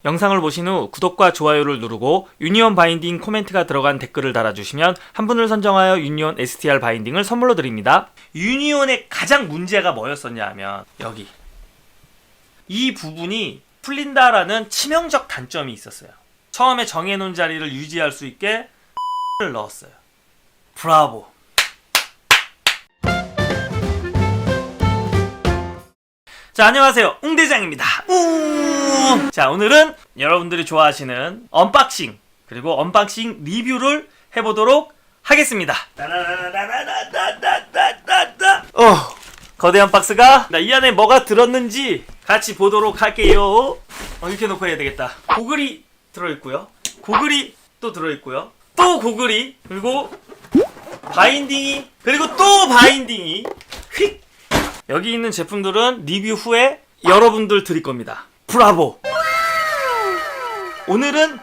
영상을 보신 후 구독과 좋아요를 누르고 유니온 바인딩 코멘트가 들어간 댓글을 달아주시면 한 분을 선정하여 유니온 STR 바인딩을 선물로 드립니다. 유니온의 가장 문제가 뭐였었냐 하면 여기 이 부분이 풀린다라는 치명적 단점이 있었어요. 처음에 정해놓은 자리를 유지할 수 있게 를 넣었어요. 브라보. 자, 안녕하세요. 웅대장입니다. 자, 오늘은 여러분들이 좋아하시는 언박싱 그리고 언박싱 리뷰를 해보도록 하겠습니다. 거대한 박스가 이 안에 뭐가 들었는지 같이 보도록 할게요. 이렇게 놓고 해야 되겠다. 고글이 들어있고요. 고글이 또 들어있고요. 또 고글이, 그리고 바인딩이, 그리고 또 바인딩이 휙! 여기 있는 제품들은 리뷰 후에 여러분들 드릴 겁니다. 브라보! 오늘은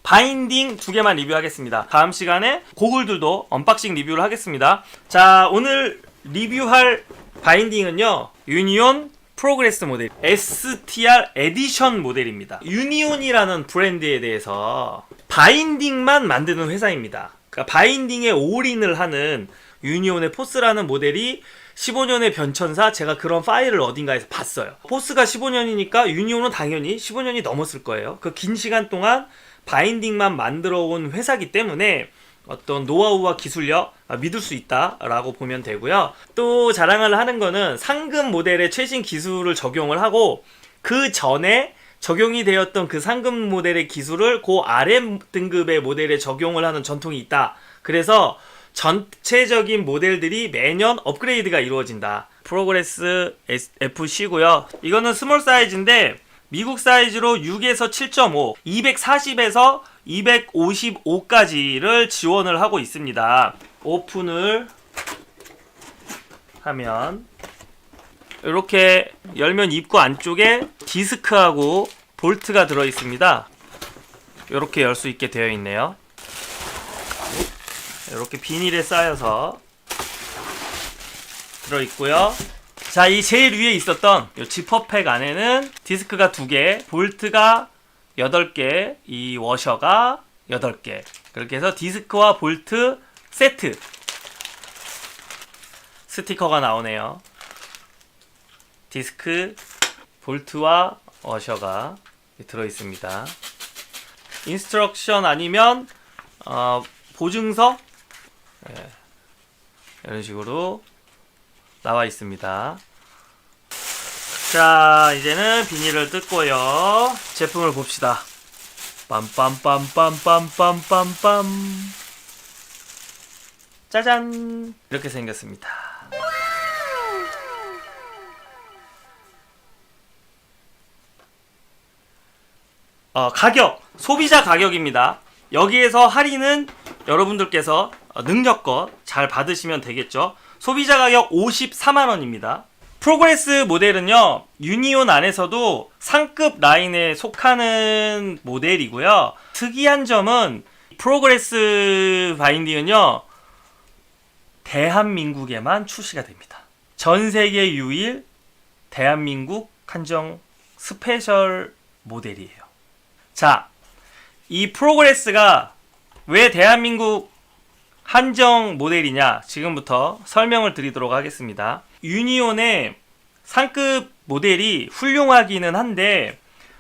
바인딩 2개만 리뷰하겠습니다. 다음 시간에 고글들도 언박싱 리뷰를 하겠습니다. 자, 오늘 리뷰할 바인딩은요, 유니온 프로그레스 모델 STR 에디션 모델입니다. 유니온이라는 브랜드에 대해서 바인딩만 만드는 회사입니다. 그러니까 바인딩에 올인을 하는 유니온의 포스라는 모델이 15년의 변천사, 제가 그런 파일을 어딘가에서 봤어요. 포스가 15년이니까 유니온은 당연히 15년이 넘었을 거예요. 그 긴 시간 동안 바인딩만 만들어 온 회사기 때문에 어떤 노하우와 기술력 믿을 수 있다라고 보면 되고요. 또 자랑을 하는 거는 상급 모델의 최신 기술을 적용을 하고 그 전에 적용이 되었던 그 상급 모델의 기술을 그 아래 등급의 모델에 적용을 하는 전통이 있다. 그래서 전체적인 모델들이 매년 업그레이드가 이루어진다. 프로그레스 FC고요. 이거는 스몰 사이즈인데 미국 사이즈로 6에서 7.5, 240에서 255까지를 지원을 하고 있습니다. 오픈을 하면 이렇게 열면 입구 안쪽에 디스크하고 볼트가 들어 있습니다. 이렇게 열 수 있게 되어 있네요. 이렇게 비닐에 쌓여서 들어 있고요. 자, 이 제일 위에 있었던 이 지퍼팩 안에는 디스크가 2개, 볼트가 8개, 이 워셔가 8개. 그렇게 해서 디스크와 볼트 세트. 스티커가 나오네요. 디스크, 볼트와 워셔가 들어있습니다. 인스트럭션 아니면 보증서, 이런 식으로 나와 있습니다. 자, 이제는 비닐을 뜯고요. 제품을 봅시다. 빰빰빰빰빰빰빰빰. 짜잔! 이렇게 생겼습니다. 가격! 소비자 가격입니다. 여기에서 할인은 여러분들께서 능력껏 잘 받으시면 되겠죠. 소비자 가격 54만원입니다. 프로그레스 모델은요, 유니온 안에서도 상급 라인에 속하는 모델이고요. 특이한 점은 프로그레스 바인딩은요, 대한민국에만 출시가 됩니다. 전 세계 유일 대한민국 한정 스페셜 모델이에요. 자, 이 프로그레스가 왜 대한민국 한정 모델이냐, 지금부터 설명을 드리도록 하겠습니다. 유니온의 상급 모델이 훌륭하기는 한데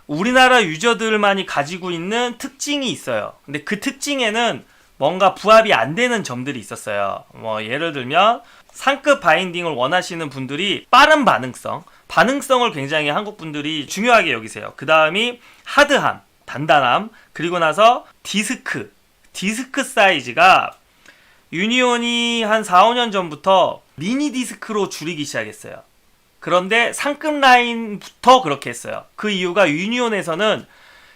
우리나라 유저들만이 가지고 있는 특징이 있어요. 근데 그 특징에는 뭔가 부합이 안 되는 점들이 있었어요. 예를 들면 상급 바인딩을 원하시는 분들이 빠른 반응성을 굉장히 한국 분들이 중요하게 여기세요. 그 다음이 하드함, 단단함, 그리고 나서 디스크 사이즈가 유니온이 한 4, 5년 전부터 미니 디스크로 줄이기 시작했어요. 그런데 상급 라인부터 그렇게 했어요. 그 이유가 유니온에서는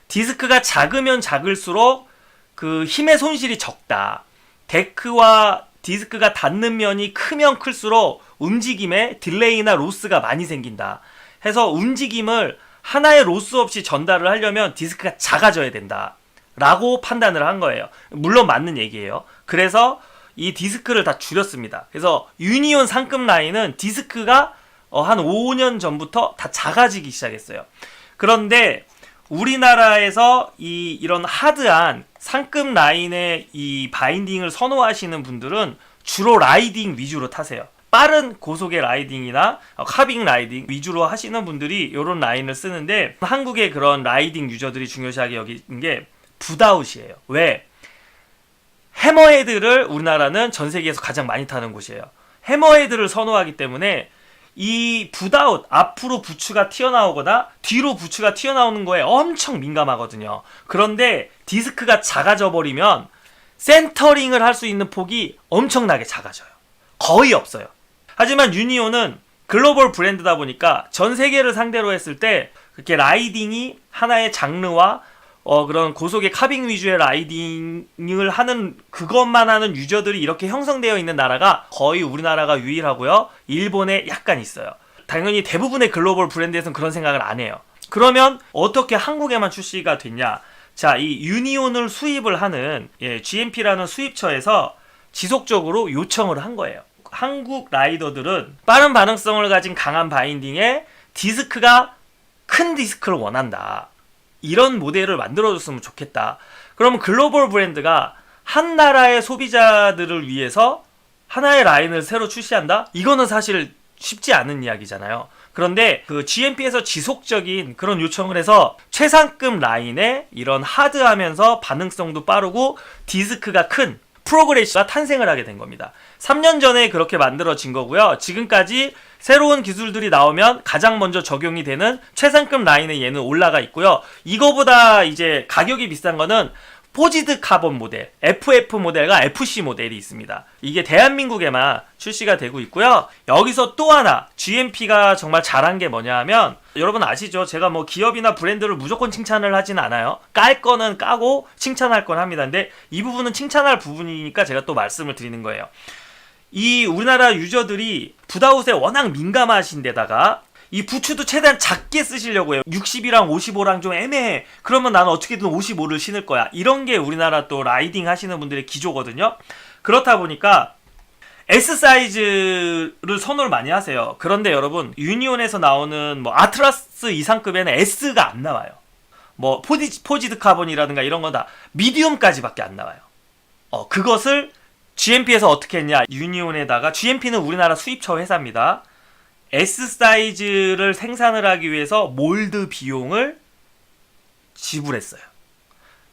디스크가 작으면 작을수록 그 힘의 손실이 적다. 데크와 디스크가 닿는 면이 크면 클수록 움직임에 딜레이나 로스가 많이 생긴다. 해서 움직임을 하나의 로스 없이 전달을 하려면 디스크가 작아져야 된다. 라고 판단을 한 거예요. 물론 맞는 얘기예요. 그래서 이 디스크를 다 줄였습니다. 그래서 유니온 상급 라인은 디스크가 한 5년 전부터 다 작아지기 시작했어요. 그런데 우리나라에서 이런 하드한 상급 라인의 이 바인딩을 선호하시는 분들은 주로 라이딩 위주로 타세요. 빠른 고속의 라이딩이나 카빙 라이딩 위주로 하시는 분들이 이런 라인을 쓰는데, 한국의 그런 라이딩 유저들이 중요시하게 여기는 게 붓아웃이에요. 왜? 해머헤드를 우리나라는 전 세계에서 가장 많이 타는 곳이에요. 해머헤드를 선호하기 때문에 이 붓아웃, 앞으로 부츠가 튀어나오거나 뒤로 부츠가 튀어나오는 거에 엄청 민감하거든요. 그런데 디스크가 작아져 버리면 센터링을 할 수 있는 폭이 엄청나게 작아져요. 거의 없어요. 하지만 유니온은 글로벌 브랜드다 보니까 전 세계를 상대로 했을 때 그렇게 라이딩이 하나의 장르와 그런 고속의 카빙 위주의 라이딩을 하는, 그것만 하는 유저들이 이렇게 형성되어 있는 나라가 거의 우리나라가 유일하고요. 일본에 약간 있어요. 당연히 대부분의 글로벌 브랜드에서는 그런 생각을 안 해요. 그러면 어떻게 한국에만 출시가 됐냐? 자, 이 유니온을 수입을 하는 GMP라는 수입처에서 지속적으로 요청을 한 거예요. 한국 라이더들은 빠른 반응성을 가진 강한 바인딩에 디스크가 큰 디스크를 원한다. 이런 모델을 만들어줬으면 좋겠다. 그러면 글로벌 브랜드가 한 나라의 소비자들을 위해서 하나의 라인을 새로 출시한다? 이거는 사실 쉽지 않은 이야기잖아요. 그런데 그 GMP에서 지속적인 그런 요청을 해서 최상급 라인에 이런 하드하면서 반응성도 빠르고 디스크가 큰 프로그레시가 탄생을 하게 된 겁니다. 3년 전에 그렇게 만들어진 거고요. 지금까지 새로운 기술들이 나오면 가장 먼저 적용이 되는 최상급 라인에 얘는 올라가 있고요. 이거보다 이제 가격이 비싼 거는 포지드 카본 모델, FF 모델과 FC 모델이 있습니다. 이게 대한민국에만 출시가 되고 있고요. 여기서 또 하나 GMP가 정말 잘한 게 뭐냐 하면, 여러분 아시죠? 제가 뭐 기업이나 브랜드를 무조건 칭찬을 하진 않아요. 깔 거는 까고 칭찬할 건 합니다. 근데 이 부분은 칭찬할 부분이니까 제가 또 말씀을 드리는 거예요. 이 우리나라 유저들이 붓아웃에 워낙 민감하신 데다가 이 부츠도 최대한 작게 쓰시려고 해요. 60이랑 55랑 좀 애매해. 그러면 나는 어떻게든 55를 신을 거야. 이런 게 우리나라 또 라이딩 하시는 분들의 기조거든요. 그렇다 보니까 S 사이즈를 선호를 많이 하세요. 그런데 여러분, 유니온에서 나오는 뭐 아트라스 이상급에는 S가 안 나와요. 뭐 포지드 카본이라든가 이런 거 다 미디움까지밖에 안 나와요. 그것을 GMP에서 어떻게 했냐? 유니온에다가, GMP는 우리나라 수입처 회사입니다. S 사이즈를 생산을 하기 위해서 몰드 비용을 지불했어요.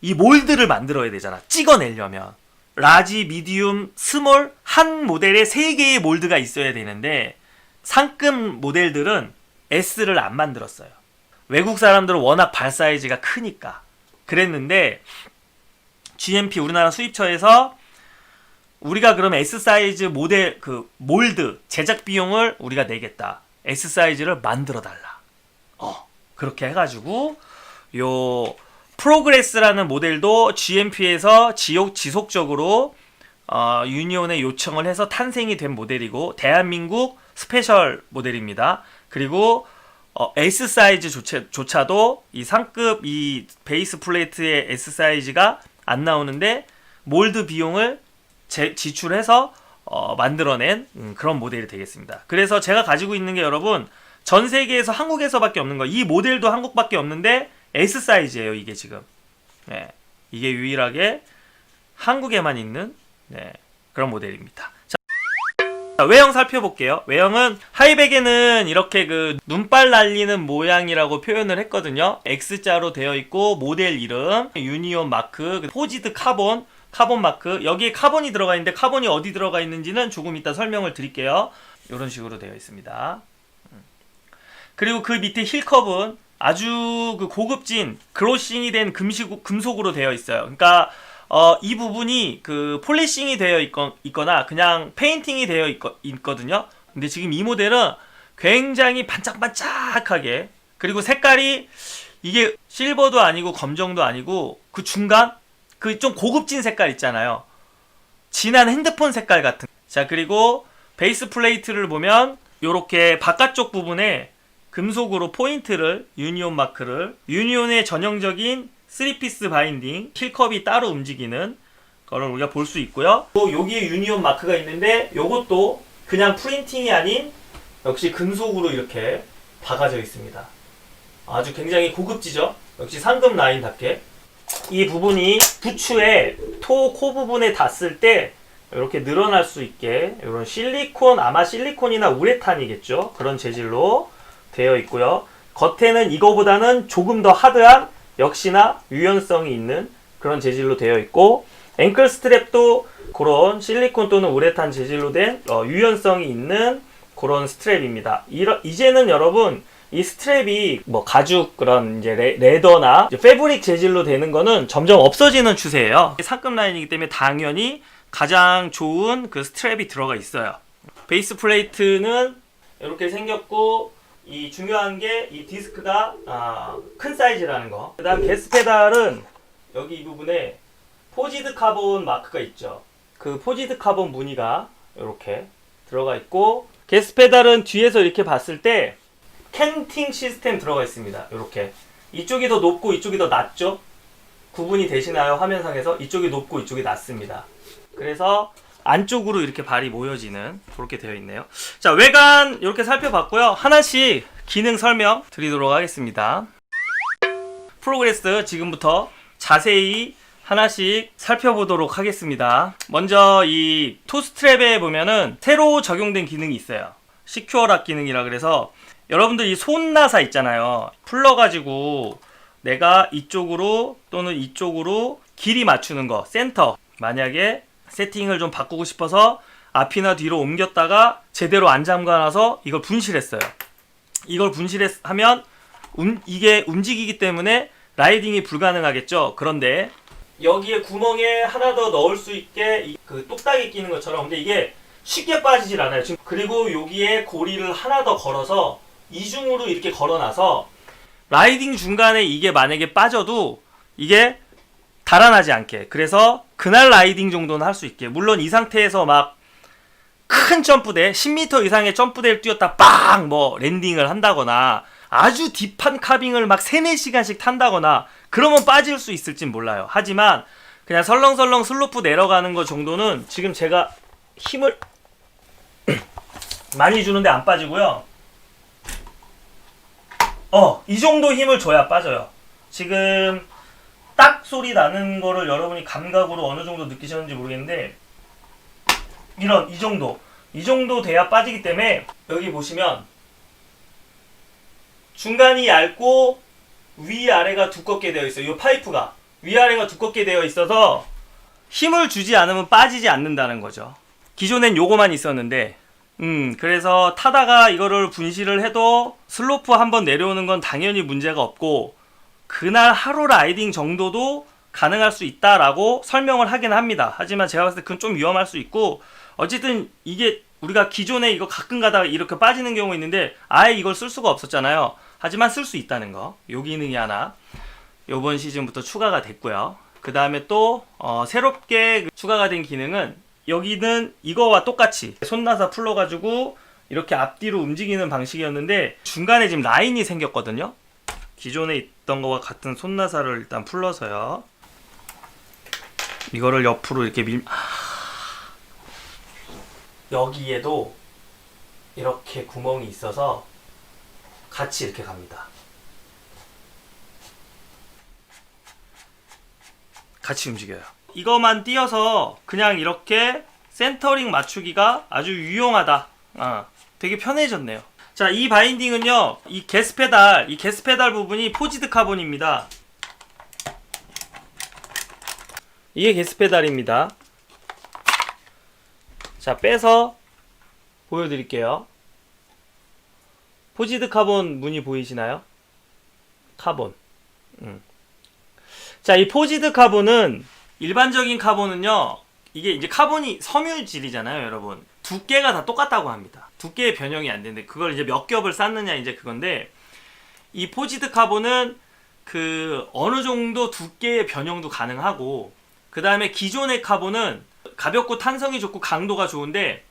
이 몰드를 만들어야 되잖아. 찍어내려면. 라지, 미디움, 스몰 한 모델에 3개의 몰드가 있어야 되는데 상급 모델들은 S를 안 만들었어요. 외국 사람들은 워낙 발 사이즈가 크니까. 그랬는데 GMP 우리나라 수입처에서 우리가 그러면 S 사이즈 모델 몰드 제작 비용을 우리가 내겠다. S 사이즈를 만들어 달라. 그렇게 해가지고 요 프로그레스라는 모델도 GMP에서 지속적으로 유니온에 요청을 해서 탄생이 된 모델이고, 대한민국 스페셜 모델입니다. 그리고 S 사이즈조차도 이 상급 이 베이스 플레이트의 S 사이즈가 안 나오는데 몰드 비용을 지출해서 만들어낸 그런 모델이 되겠습니다. 그래서 제가 가지고 있는 게 여러분 전 세계에서 한국에서밖에 없는 거. 이 모델도 한국밖에 없는데 S 사이즈예요. 이게 지금 이게 유일하게 한국에만 있는 그런 모델입니다. 자, 외형 살펴볼게요. 외형은 하이백에는 이렇게 그 눈발 날리는 모양이라고 표현을 했거든요. X자로 되어 있고, 모델 이름 유니온 마크, 포지드 카본 마크, 여기에 카본이 들어가 있는데 카본이 어디 들어가 있는지는 조금 이따 설명을 드릴게요. 이런 식으로 되어 있습니다. 그리고 그 밑에 힐컵은 아주 그 고급진 글로싱이 된 금속으로 되어 있어요. 그러니까 이 부분이 그 폴리싱이 되어 있거나 그냥 페인팅이 되어 있거든요. 근데 지금 이 모델은 굉장히 반짝반짝하게, 그리고 색깔이 이게 실버도 아니고 검정도 아니고 그 중간 그 좀 고급진 색깔 있잖아요. 진한 핸드폰 색깔 같은. 자, 그리고 베이스 플레이트를 보면 요렇게 바깥쪽 부분에 금속으로 포인트를, 유니온 마크를, 유니온의 전형적인 3피스 바인딩, 힐컵이 따로 움직이는 거를 우리가 볼 수 있고요. 또 여기에 유니온 마크가 있는데 요것도 그냥 프린팅이 아닌 역시 금속으로 이렇게 박아져 있습니다. 아주 굉장히 고급지죠. 역시 상급 라인답게. 이 부분이 부츠의 토 코 부분에 닿았을 때 이렇게 늘어날 수 있게 이런 실리콘, 아마 실리콘이나 우레탄이겠죠. 그런 재질로 되어 있고요. 겉에는 이거보다는 조금 더 하드한, 역시나 유연성이 있는 그런 재질로 되어 있고, 앵클 스트랩도 그런 실리콘 또는 우레탄 재질로 된 유연성이 있는 그런 스트랩입니다. 이제는 여러분 이 스트랩이 뭐 가죽 그런 이제 레더나 이제 패브릭 재질로 되는 거는 점점 없어지는 추세예요. 상급 라인이기 때문에 당연히 가장 좋은 그 스트랩이 들어가 있어요. 베이스 플레이트는 이렇게 생겼고, 이 중요한 게 이 디스크가 큰 사이즈라는 거. 그 다음 게스 페달은 여기 이 부분에 포지드 카본 마크가 있죠. 그 포지드 카본 무늬가 이렇게 들어가 있고, 게스 페달은 뒤에서 이렇게 봤을 때 캔팅 시스템 들어가 있습니다. 이렇게 이쪽이 더 높고 이쪽이 더 낮죠. 구분이 되시나요? 화면상에서 이쪽이 높고 이쪽이 낮습니다. 그래서 안쪽으로 이렇게 발이 모여지는 그렇게 되어 있네요. 자, 외관 이렇게 살펴봤고요. 하나씩 기능 설명 드리도록 하겠습니다. 프로그레스 지금부터 자세히 하나씩 살펴보도록 하겠습니다. 먼저 이 토스트랩에 보면은 새로 적용된 기능이 있어요. 시큐어 락 기능이라 그래서 여러분들 이 손나사 있잖아요. 풀러가지고 내가 이쪽으로 또는 이쪽으로 길이 맞추는 거, 센터, 만약에 세팅을 좀 바꾸고 싶어서 앞이나 뒤로 옮겼다가 제대로 안 잠가놔서 이걸 분실했어요. 이걸 분실하면 이게 움직이기 때문에 라이딩이 불가능하겠죠. 그런데 여기에 구멍에 하나 더 넣을 수 있게 그 똑딱이 끼는 것처럼, 근데 이게 쉽게 빠지질 않아요. 지금 그리고 여기에 고리를 하나 더 걸어서 이중으로 이렇게 걸어놔서 라이딩 중간에 이게 만약에 빠져도 이게 달아나지 않게, 그래서 그날 라이딩 정도는 할 수 있게. 물론 이 상태에서 막 큰 점프대 10m 이상의 점프대를 뛰었다 빵 뭐 랜딩을 한다거나 아주 딥한 카빙을 막 3-4시간씩 탄다거나 그러면 빠질 수 있을진 몰라요. 하지만 그냥 설렁설렁 슬로프 내려가는 거 정도는 지금 제가 힘을 많이 주는데 안 빠지고요. 이 정도 힘을 줘야 빠져요. 지금 딱 소리 나는 거를 여러분이 감각으로 어느 정도 느끼셨는지 모르겠는데, 이 정도 돼야 빠지기 때문에, 여기 보시면 중간이 얇고 위아래가 두껍게 되어 있어요. 이 파이프가 위아래가 두껍게 되어 있어서 힘을 주지 않으면 빠지지 않는다는 거죠. 기존엔 요거만 있었는데 그래서 타다가 이거를 분실을 해도 슬로프 한번 내려오는 건 당연히 문제가 없고, 그날 하루 라이딩 정도도 가능할 수 있다라고 설명을 하긴 합니다. 하지만 제가 봤을 때 그건 좀 위험할 수 있고, 어쨌든 이게 우리가 기존에 이거 가끔 가다가 이렇게 빠지는 경우 있는데 아예 이걸 쓸 수가 없었잖아요. 하지만 쓸 수 있다는 거, 요 기능이 하나 요번 시즌부터 추가가 됐고요. 그 다음에 또 새롭게 추가가 된 기능은, 여기는 이거와 똑같이 손나사 풀러가지고 이렇게 앞뒤로 움직이는 방식이었는데 중간에 지금 라인이 생겼거든요. 기존에 있던 거와 같은 손나사를 일단 풀러서요, 이거를 옆으로 이렇게 여기에도 이렇게 구멍이 있어서 같이 이렇게 갑니다. 같이 움직여요. 이거만 띄어서 그냥 이렇게 센터링 맞추기가 아주 유용하다. 되게 편해졌네요. 자, 이 바인딩은요, 이 게스 페달 부분이 포지드 카본입니다. 이게 게스 페달입니다. 자, 빼서 보여드릴게요. 포지드 카본 무늬 보이시나요? 카본. 자, 이 포지드 카본은, 일반적인 카본은요, 이게 이제 카본이 섬유질이잖아요, 여러분. 두께가 다 똑같다고 합니다. 두께의 변형이 안 되는데, 그걸 이제 몇 겹을 쌓느냐 이제 그건데, 이 포지드 카본은 그 어느 정도 두께의 변형도 가능하고, 그 다음에 기존의 카본은 가볍고 탄성이 좋고 강도가 좋은데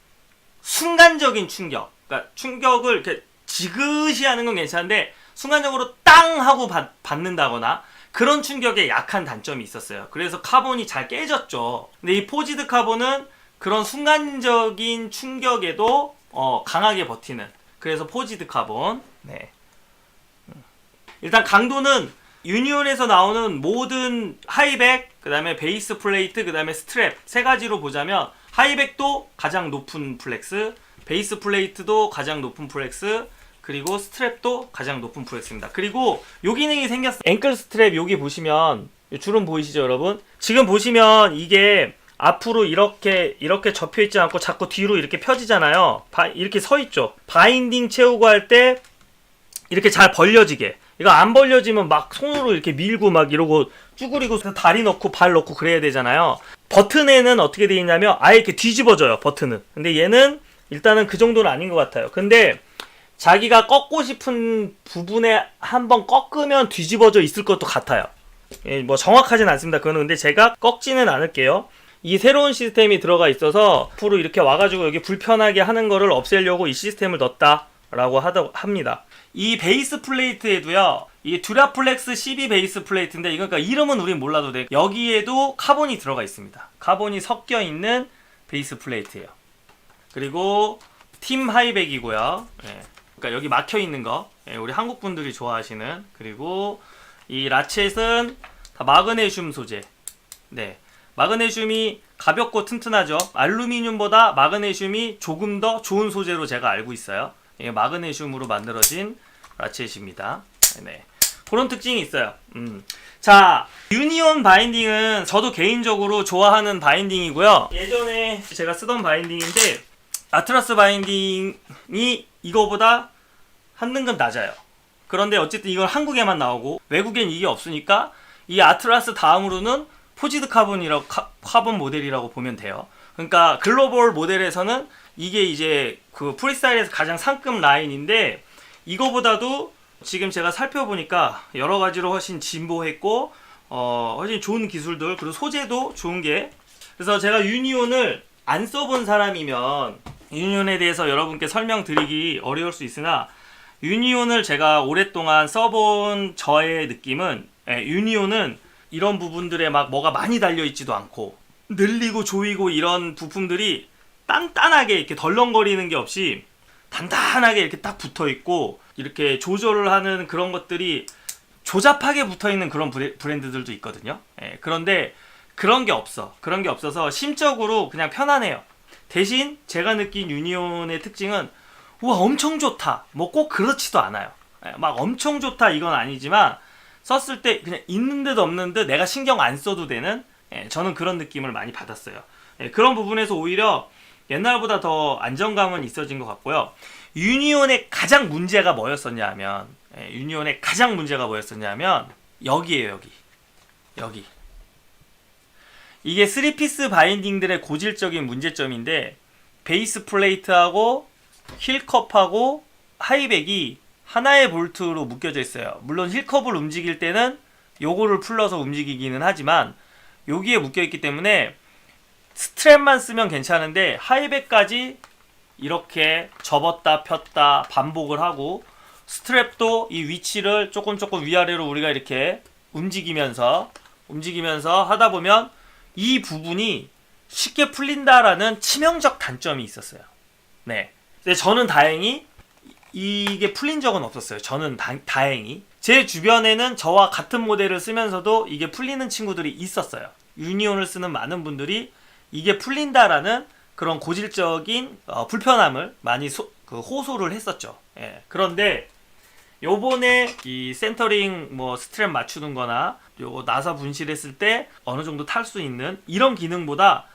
순간적인 충격, 그러니까 충격을 이렇게 지그시 하는 건 괜찮은데 순간적으로 땅 하고 받는다거나 그런 충격에 약한 단점이 있었어요. 그래서 카본이 잘 깨졌죠. 근데 이 포지드 카본은 그런 순간적인 충격에도 강하게 버티는, 그래서 포지드 카본. 네. 일단 강도는 유니온에서 나오는 모든 하이백, 그 다음에 베이스 플레이트, 그 다음에 스트랩 세 가지로 보자면 하이백도 가장 높은 플렉스, 베이스 플레이트도 가장 높은 플렉스, 그리고 스트랩도 가장 높은 플렉스입니다. 그리고 요 기능이 생겼어요. 앵클 스트랩 여기 보시면 주름 보이시죠 여러분? 지금 보시면 이게 앞으로 이렇게 접혀 있지 않고 자꾸 뒤로 이렇게 펴지잖아요. 이렇게 서 있죠. 바인딩 채우고 할 때 이렇게 잘 벌려지게. 이거 안 벌려지면 막 손으로 이렇게 밀고 막 이러고 쭈그리고 다리 넣고 발 넣고 그래야 되잖아요. 버튼에는 어떻게 되어 있냐면 아예 이렇게 뒤집어져요. 버튼은. 근데 얘는 일단은 그 정도는 아닌 것 같아요. 근데 자기가 꺾고 싶은 부분에 한번 꺾으면 뒤집어져 있을 것도 같아요. 예, 뭐 정확하진 않습니다. 그거는. 근데 제가 꺾지는 않을게요. 이 새로운 시스템이 들어가 있어서 앞으로 이렇게 와가지고 여기 불편하게 하는 거를 없애려고 이 시스템을 넣었다라고 합니다. 이 베이스 플레이트에도요, 이게 듀라플렉스 12 베이스 플레이트인데, 이거 그러니까 이름은 우린 몰라도 돼. 여기에도 카본이 들어가 있습니다. 카본이 섞여 있는 베이스 플레이트예요. 그리고 팀 하이백이고요. 예. 그러니까 여기 막혀 있는 거, 예, 우리 한국 분들이 좋아하시는. 그리고 이 라쳇은 다 마그네슘 소재. 네, 마그네슘이 가볍고 튼튼하죠. 알루미늄보다 마그네슘이 조금 더 좋은 소재로 제가 알고 있어요. 예, 마그네슘으로 만들어진 라쳇입니다. 네, 그런 특징이 있어요. 자, 유니온 바인딩은 저도 개인적으로 좋아하는 바인딩이고요. 예전에 제가 쓰던 바인딩인데 아트라스 바인딩이 이거보다 한 등급 낮아요. 그런데 어쨌든 이건 한국에만 나오고 외국엔 이게 없으니까 이 아트라스 다음으로는 포지드 카본이라고 카본 모델이라고 보면 돼요. 그러니까 글로벌 모델에서는 이게 이제 그 프리스타일에서 가장 상급 라인인데, 이거보다도 지금 제가 살펴보니까 여러 가지로 훨씬 진보했고 훨씬 좋은 기술들, 그리고 소재도 좋은 게. 그래서 제가 유니온을 안 써본 사람이면 유니온에 대해서 여러분께 설명드리기 어려울 수 있으나, 유니온을 제가 오랫동안 써본 저의 느낌은, 유니온은 이런 부분들에 막 뭐가 많이 달려있지도 않고 늘리고 조이고 이런 부품들이 단단하게 이렇게 덜렁거리는 게 없이 단단하게 이렇게 딱 붙어있고, 이렇게 조절을 하는 그런 것들이 조잡하게 붙어있는 그런 브랜드들도 있거든요. 그런데 그런 게 없어. 그런 게 없어서 심적으로 그냥 편안해요. 대신 제가 느낀 유니온의 특징은, 우와 엄청 좋다, 뭐 꼭 그렇지도 않아요. 막 엄청 좋다 이건 아니지만 썼을 때 그냥 있는 듯 없는 듯 내가 신경 안 써도 되는, 저는 그런 느낌을 많이 받았어요. 그런 부분에서 오히려 옛날보다 더 안정감은 있어진 것 같고요. 유니온의 가장 문제가 뭐였었냐 하면, 유니온의 가장 문제가 뭐였었냐 하면 여기에요. 여기 이게 3피스 바인딩들의 고질적인 문제점인데, 베이스 플레이트하고 힐컵하고 하이백이 하나의 볼트로 묶여져 있어요. 물론 힐컵을 움직일 때는 요거를 풀러서 움직이기는 하지만 여기에 묶여있기 때문에 스트랩만 쓰면 괜찮은데, 하이백까지 이렇게 접었다 폈다 반복을 하고, 스트랩도 이 위치를 조금 위아래로 우리가 이렇게 움직이면서 하다 보면 이 부분이 쉽게 풀린다라는 치명적 단점이 있었어요. 네. 근데 저는 다행히 이게 풀린 적은 없었어요. 저는 다행히. 제 주변에는 저와 같은 모델을 쓰면서도 이게 풀리는 친구들이 있었어요. 유니온을 쓰는 많은 분들이 이게 풀린다라는 그런 고질적인 불편함을 많이 호소를 했었죠. 예. 그런데 요번에 이 센터링 뭐 스트랩 맞추는 거나 요거 나사 분실했을 때 어느 정도 탈 수 있는 이런 기능보다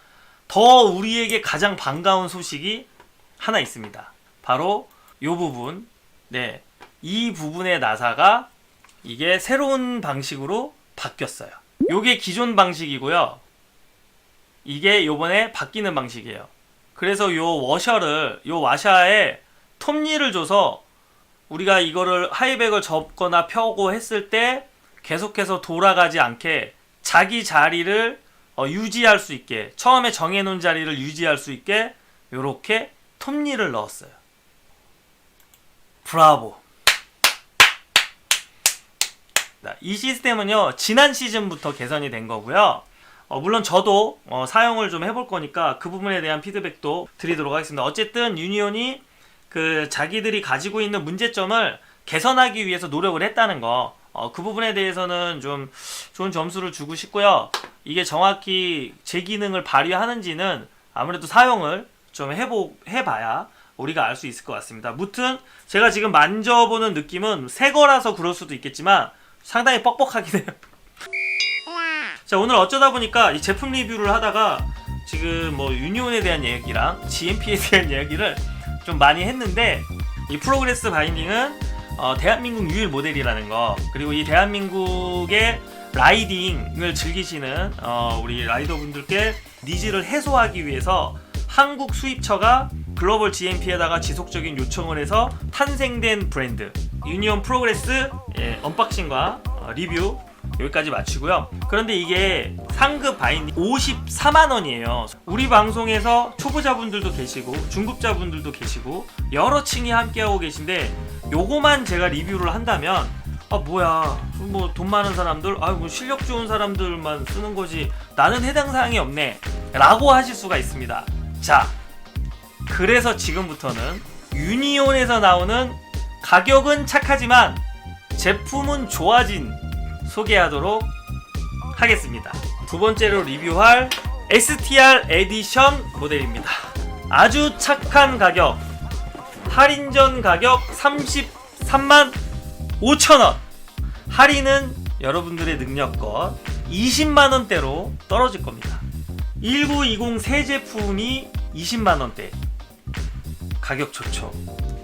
더 우리에게 가장 반가운 소식이 하나 있습니다. 바로 요 부분. 네, 이 부분의 나사가 이게 새로운 방식으로 바뀌었어요. 요게 기존 방식이고요. 이게 요번에 바뀌는 방식이에요. 그래서 요 와샤에 톱니를 줘서 우리가 이거를 하이백을 접거나 펴고 했을 때 계속해서 돌아가지 않게 자기 자리를 유지할 수 있게, 처음에 정해놓은 자리를 유지할 수 있게 요렇게 톱니를 넣었어요. 브라보. 이 시스템은요, 지난 시즌부터 개선이 된 거고요. 물론 저도 사용을 좀 해볼 거니까 그 부분에 대한 피드백도 드리도록 하겠습니다. 어쨌든 유니온이 그 자기들이 가지고 있는 문제점을 개선하기 위해서 노력을 했다는 거, 그 부분에 대해서는 좀 좋은 점수를 주고 싶고요. 이게 정확히 제 기능을 발휘하는지는 아무래도 사용을 좀 해봐야 우리가 알 수 있을 것 같습니다. 무튼 제가 지금 만져보는 느낌은 새 거라서 그럴 수도 있겠지만 상당히 뻑뻑하긴 해요. 자, 오늘 어쩌다 보니까 이 제품 리뷰를 하다가 지금 뭐 유니온에 대한 얘기랑 GMP에 대한 이야기를 좀 많이 했는데, 이 프로그레스 바인딩은 대한민국 유일 모델이라는 거, 그리고 이 대한민국의 라이딩을 즐기시는 우리 라이더분들께 니즈를 해소하기 위해서 한국 수입처가 글로벌 GMP에다가 지속적인 요청을 해서 탄생된 브랜드 유니온 프로그레스 언박싱과 리뷰 여기까지 마치고요. 그런데 이게 상급 바인딩 54만원이에요. 우리 방송에서 초보자분들도 계시고 중급자분들도 계시고 여러 층이 함께하고 계신데, 요거만 제가 리뷰를 한다면 뭐야, 뭐 돈 많은 사람들, 뭐 실력 좋은 사람들만 쓰는 거지, 나는 해당 사항이 없네 라고 하실 수가 있습니다. 자, 그래서 지금부터는 유니온에서 나오는 가격은 착하지만 제품은 좋아진 소개하도록 하겠습니다. 두 번째로 리뷰할 STR 에디션 모델입니다. 아주 착한 가격, 할인전 가격 33만 5천원, 할인은 여러분들의 능력껏 20만원대로 떨어질 겁니다. 1920 새 제품이 20만원대, 가격 좋죠.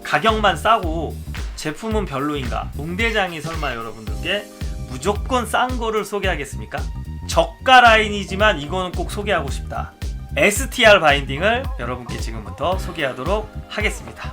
가격만 싸고 제품은 별로인가? 웅대장이 설마 여러분들께 무조건 싼 거를 소개하겠습니까? 저가 라인이지만 이거는 꼭 소개하고 싶다. STR 바인딩을 여러분께 지금부터 소개하도록 하겠습니다.